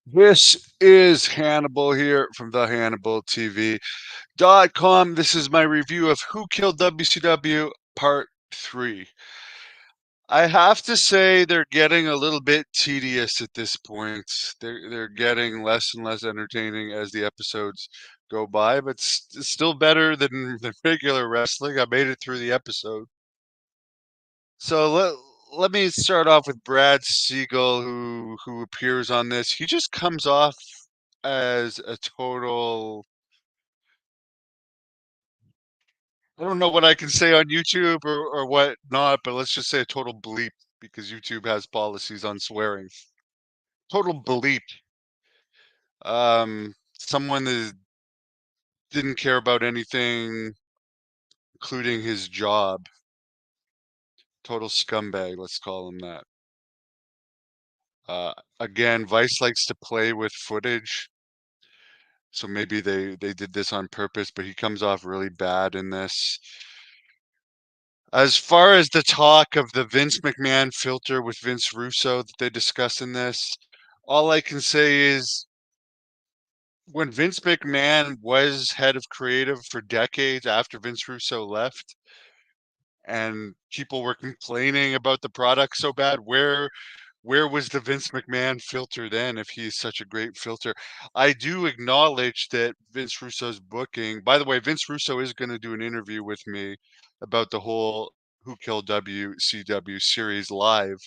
This is Hannibal here from the HannibalTV.com. This is my review of Who Killed WCW Part 3. I have to say they're getting a little bit tedious at this point. They're getting less and less entertaining as the episodes go by, but it's still better than regular wrestling. I made it through the episode. So let me start off with Brad Siegel, who appears on this. He just comes off as a total. I don't know what I can say on YouTube or what not, but let's just say a total bleep because YouTube has policies on swearing. Total bleep. Someone that didn't care about anything, including his job. Total scumbag. Let's call him that. Again, Vice likes to play with footage. So maybe they did this on purpose, but he comes off really bad in this. As far as the talk of the Vince McMahon filter with Vince Russo that they discuss in this, all I can say is when Vince McMahon was head of creative for decades after Vince Russo left, and people were complaining about the product so bad, where was the Vince McMahon filter then if he's such a great filter? I do acknowledge that Vince Russo's booking. By the way, Vince Russo is going to do an interview with me about the whole Who Killed WCW series live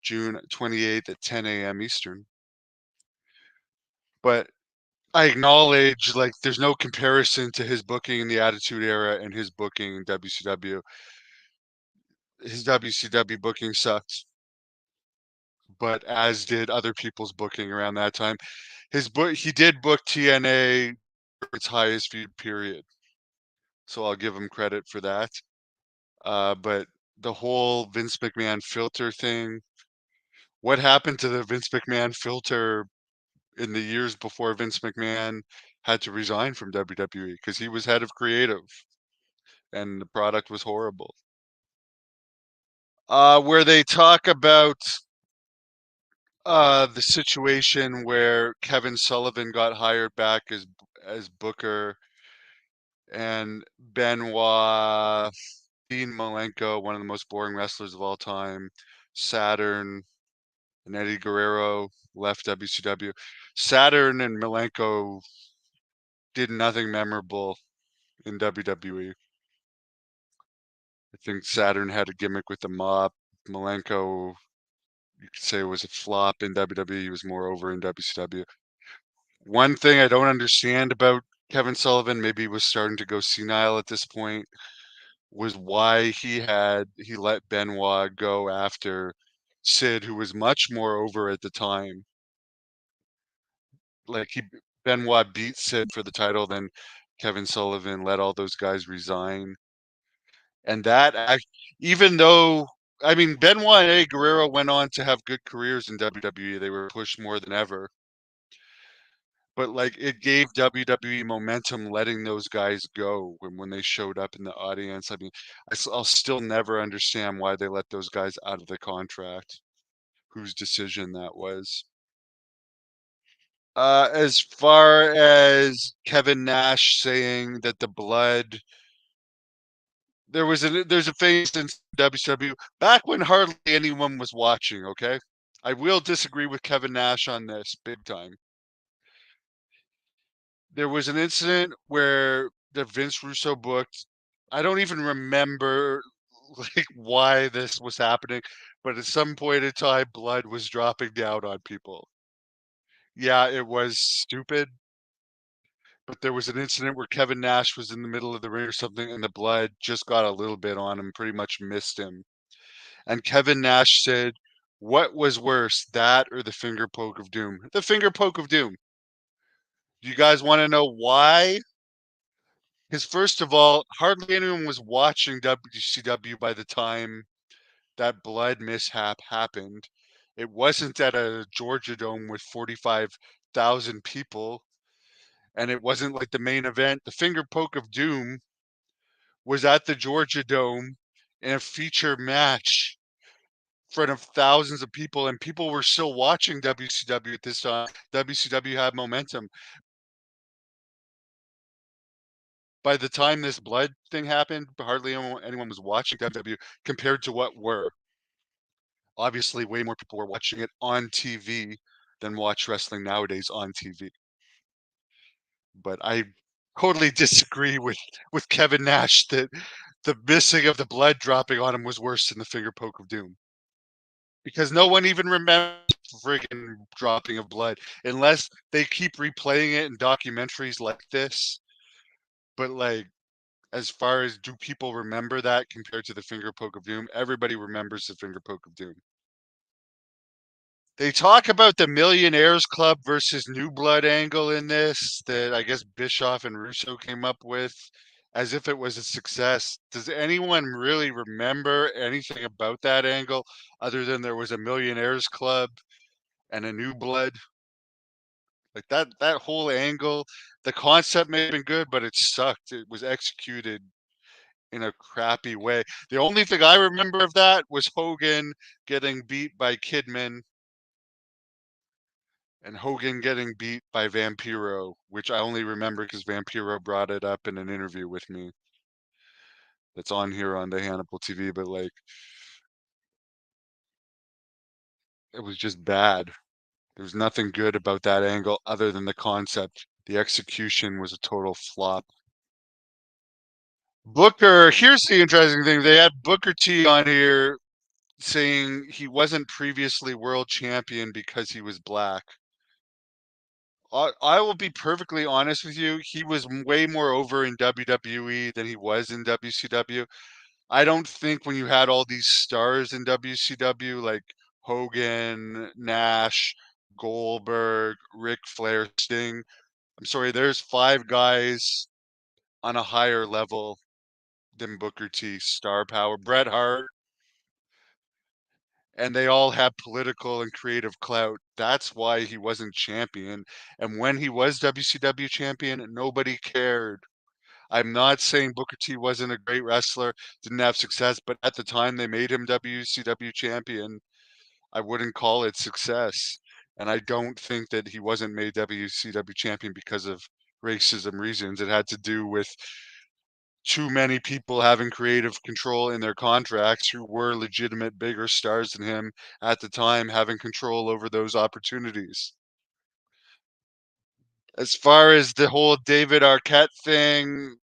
June 28th at 10 a.m. Eastern. But I acknowledge like there's no comparison to his booking in the Attitude Era and his booking in WCW. His WCW booking sucks, but as did other people's booking around that time. He did book TNA for its highest viewed period, so I'll give him credit for that. But the whole Vince McMahon filter thing, what happened to the Vince McMahon filter in the years before Vince McMahon had to resign from WWE because he was head of creative and the product was horrible. Where they talk about the situation where Kevin Sullivan got hired back as Booker and Benoit, Dean Malenko, one of the most boring wrestlers of all time, Saturn, and Eddie Guerrero left WCW. Saturn and Malenko did nothing memorable in WWE. I think Saturn had a gimmick with the mop. Malenko, you could say, was a flop in WWE. He was more over in WCW. One thing I don't understand about Kevin Sullivan, maybe he was starting to go senile at this point, was why he let Benoit go after Sid, who was much more over at the time. Like Benoit beat Sid for the title, then Kevin Sullivan let all those guys resign. And even though I mean Benoit and Eddie Guerrero went on to have good careers in WWE, they were pushed more than ever. But like it gave WWE momentum letting those guys go when they showed up in the audience. I mean, I'll still never understand why they let those guys out of the contract, whose decision that was. As far as Kevin Nash saying that the blood, there's a famous in WCW back when hardly anyone was watching. Okay, I will disagree with Kevin Nash on this big time. There was an incident where the Vince Russo booked. I don't even remember like why this was happening, but at some point in time, blood was dropping down on people. Yeah, it was stupid, but there was an incident where Kevin Nash was in the middle of the ring or something, and the blood just got a little bit on him, pretty much missed him. And Kevin Nash said, "What was worse, that or the finger poke of doom?" The finger poke of doom. Do you guys want to know why? Because first of all, hardly anyone was watching WCW by the time that blood mishap happened. It wasn't at a Georgia Dome with 45,000 people, and it wasn't like the main event. The finger poke of doom was at the Georgia Dome in a feature match front of thousands of people, and people were still watching WCW at this time. WCW had momentum. By the time this blood thing happened, hardly anyone was watching WWE compared to what were. Obviously, way more people were watching it on TV than watch wrestling nowadays on TV. But I totally disagree with Kevin Nash that the missing of the blood dropping on him was worse than the finger poke of doom. Because no one even remembers friggin' dropping of blood unless they keep replaying it in documentaries like this. But like, as far as do people remember that compared to the finger poke of doom? Everybody remembers the finger poke of doom. They talk about the Millionaires Club versus New Blood angle in this that I guess Bischoff and Russo came up with as if it was a success. Does anyone really remember anything about that angle other than there was a Millionaires Club and a New Blood? Like that whole angle, the concept may have been good, but it sucked. It was executed in a crappy way. The only thing I remember of that was Hogan getting beat by Kidman and Hogan getting beat by Vampiro, which I only remember because Vampiro brought it up in an interview with me. That's on here on the Hannibal TV, but like it was just bad. There was nothing good about that angle other than the concept. The execution was a total flop. Booker, here's the interesting thing. They had Booker T on here saying he wasn't previously world champion because he was black. I will be perfectly honest with you. He was way more over in WWE than he was in WCW. I don't think when you had all these stars in WCW like Hogan, Nash, Goldberg, Ric Flair, Sting. I'm sorry, there's five guys on a higher level than Booker T, star power, Bret Hart, and they all have political and creative clout. That's why he wasn't champion. And when he was WCW champion, nobody cared. I'm not saying Booker T wasn't a great wrestler, didn't have success, but at the time they made him WCW champion, I wouldn't call it success. And I don't think that he wasn't made WCW champion because of racism reasons. It had to do with too many people having creative control in their contracts who were legitimate bigger stars than him at the time having control over those opportunities. As far as the whole David Arquette thing,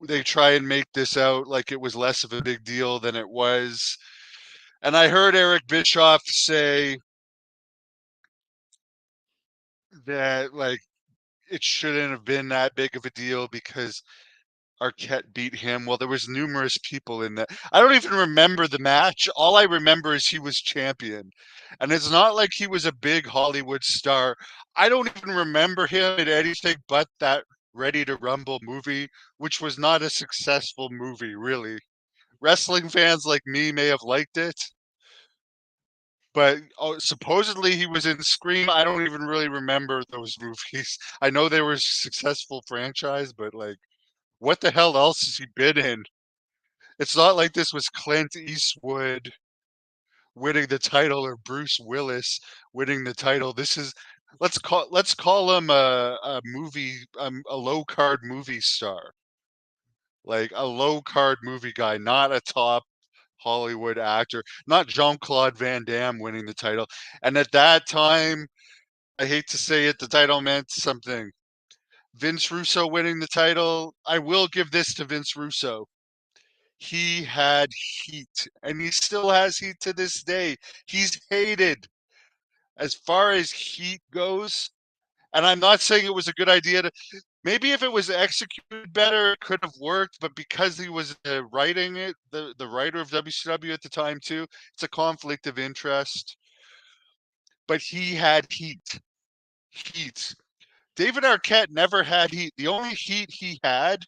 they try and make this out like it was less of a big deal than it was. And I heard Eric Bischoff say that like it shouldn't have been that big of a deal because Arquette beat him. Well, there was numerous people in that. I don't even remember the match. All I remember is he was champion. And it's not like he was a big Hollywood star. I don't even remember him in anything but that Ready to Rumble movie, which was not a successful movie, really. Wrestling fans like me may have liked it, but supposedly he was in Scream. I don't even really remember those movies. I know they were a successful franchise, but like, what the hell else has he been in? It's not like this was Clint Eastwood winning the title or Bruce Willis winning the title. This is let's call him a movie a low card movie star, like a low card movie guy, not a top Hollywood actor, not Jean-Claude Van Damme winning the title. And at that time, I hate to say it, the title meant something. Vince Russo winning the title, I will give this to Vince Russo. He had heat, and he still has heat to this day. He's hated as far as heat goes. And I'm not saying it was a good idea to maybe if it was executed better, it could have worked. But because he was writing it, the writer of WCW at the time too, it's a conflict of interest. But he had heat. Heat. David Arquette never had heat. The only heat he had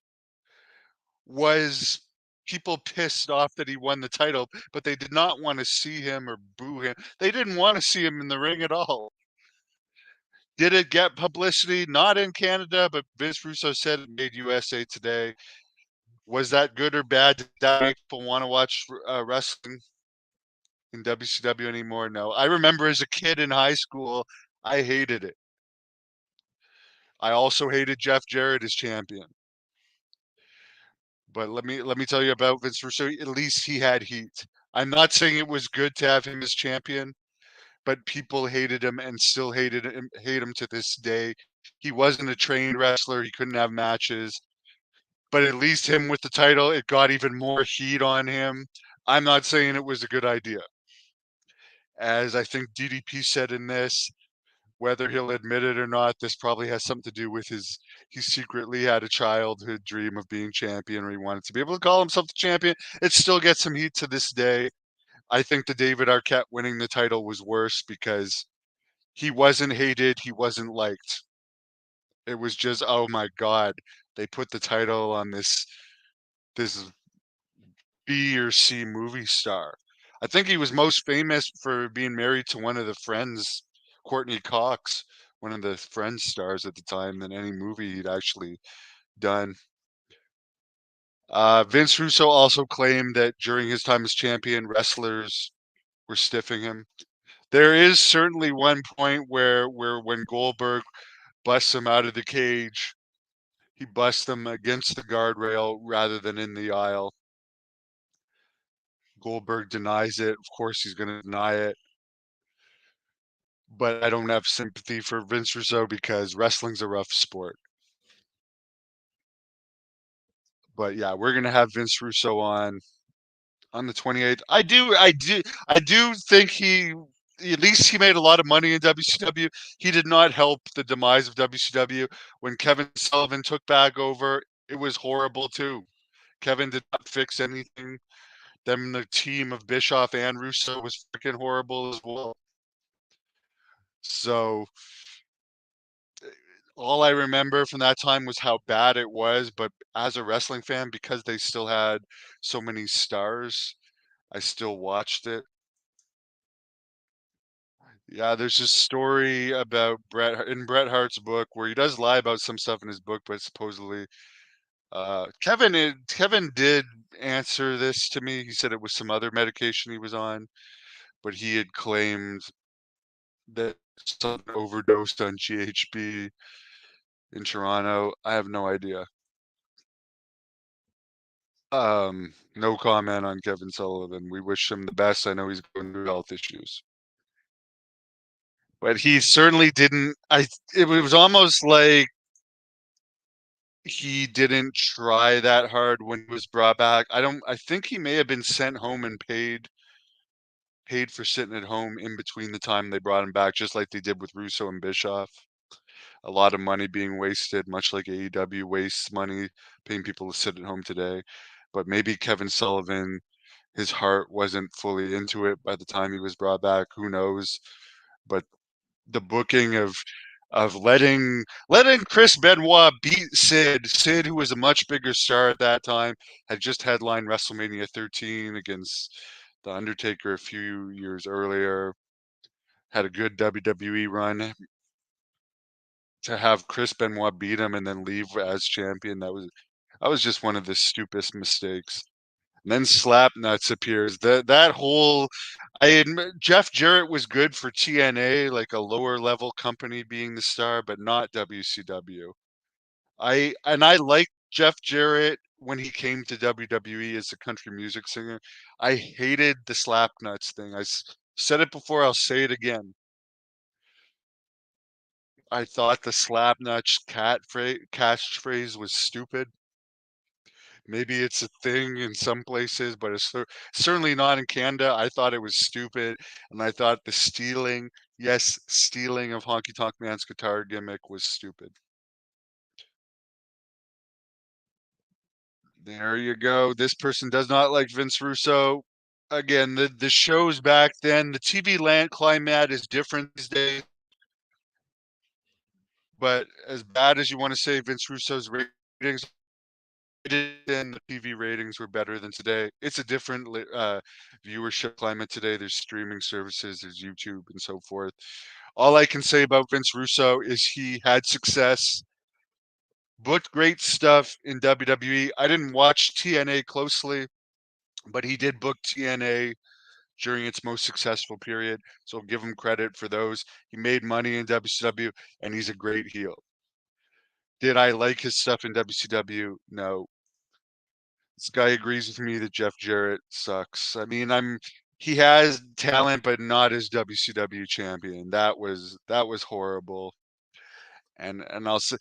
was people pissed off that he won the title, but they did not want to see him or boo him. They didn't want to see him in the ring at all. Did it get publicity? Not in Canada, but Vince Russo said it made USA Today. Was that good or bad? Did that make people want to watch wrestling in WCW anymore? No. I remember as a kid in high school, I hated it. I also hated Jeff Jarrett as champion. But let me tell you about Vince Russo. At least he had heat. I'm not saying it was good to have him as champion, but people hated him and still hate him to this day. He wasn't a trained wrestler. He couldn't have matches. But at least him with the title, it got even more heat on him. I'm not saying it was a good idea. As I think DDP said in this, whether he'll admit it or not, this probably has something to do with he secretly had a childhood dream of being champion, or he wanted to be able to call himself the champion. It still gets some heat to this day. I think the David Arquette winning the title was worse because he wasn't hated, he wasn't liked. It was just, oh my God, they put the title on this B or C movie star. I think he was most famous for being married to one of the Friends, Courtney Cox, one of the Friends stars at the time, than any movie he'd actually done. Vince Russo also claimed that during his time as champion, wrestlers were stiffing him. There is certainly one point where when Goldberg busts him out of the cage, he busts them against the guardrail rather than in the aisle. Goldberg denies it. Of course, he's going to deny it. But I don't have sympathy for Vince Russo because wrestling's a rough sport. But yeah, we're going to have Vince Russo on the 28th. I do think at least he made a lot of money in WCW. He did not help the demise of WCW. When Kevin Sullivan took back over, it was horrible too. Kevin did not fix anything. Then the team of Bischoff and Russo was freaking horrible as well. So all I remember from that time was how bad it was. But as a wrestling fan, because they still had so many stars, I still watched it. Yeah, there's this story about Bret Hart's book where he does lie about some stuff in his book, but supposedly Kevin did answer this to me. He said it was some other medication he was on, but he had claimed that someone overdosed on GHB in Toronto. I have no idea. No comment on Kevin Sullivan. We wish him the best. I know he's going through health issues. But he certainly didn't it was almost like he didn't try that hard when he was brought back. I think he may have been sent home and paid for sitting at home in between the time they brought him back, just like they did with Russo and Bischoff. A lot of money being wasted, much like AEW wastes money paying people to sit at home today. But maybe Kevin Sullivan, his heart wasn't fully into it by the time he was brought back. Who knows? But the booking of letting Chris Benoit beat Sid, who was a much bigger star at that time, had just headlined WrestleMania 13 against The Undertaker a few years earlier, had a good WWE run. To have Chris Benoit beat him and then leave as champion, that was just one of the stupidest mistakes. And then Slapnuts appears. That whole I admit Jeff Jarrett was good for TNA, like a lower level company being the star, but not WCW. I liked Jeff Jarrett when he came to WWE as a country music singer. I hated the Slapnuts thing. Said it before, I'll say it again. I thought the Slapnuts catchphrase was stupid. Maybe it's a thing in some places, but it's certainly not in Canada. I thought it was stupid, and I thought the stealing, yes, stealing of Honky Tonk Man's guitar gimmick was stupid. There you go. This person does not like Vince Russo. Again, the shows back then, the TV land climate is different these days. But as bad as you want to say Vince Russo's ratings, then the TV ratings were better than today. It's a different viewership climate today. There's streaming services, there's YouTube, and so forth. All I can say about Vince Russo is he had success, booked great stuff in WWE. I didn't watch TNA closely, but he did book TNA during its most successful period. So give him credit for those. He made money in WCW, and he's a great heel. Did I like his stuff in WCW? No. This guy agrees with me that Jeff Jarrett sucks. I mean, he has talent, but not as WCW champion. That was horrible. And I'll say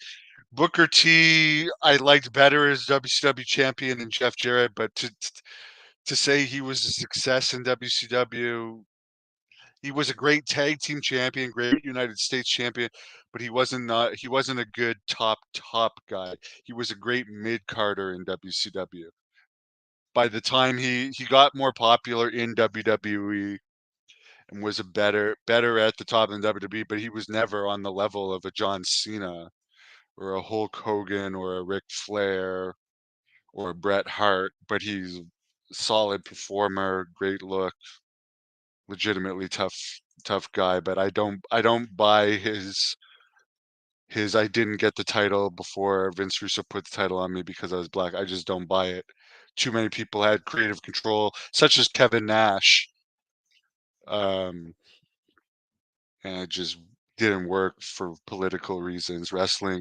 Booker T, I liked better as WCW champion than Jeff Jarrett, but to say he was a success in WCW, he was a great tag team champion, great United States champion, but he wasn't a good top guy. He was a great mid carder in WCW. By the time he got more popular in WWE and was a better at the top than WWE, but he was never on the level of a John Cena or a Hulk Hogan or a Ric Flair or a Bret Hart, but he's a solid performer, great look, legitimately tough guy, but I don't buy his I didn't get the title before Vince Russo put the title on me because I was black. I just don't buy it. Too many people had creative control, such as Kevin Nash. Um, and it just didn't work for political reasons. Wrestling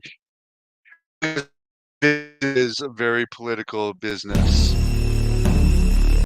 is a very political business.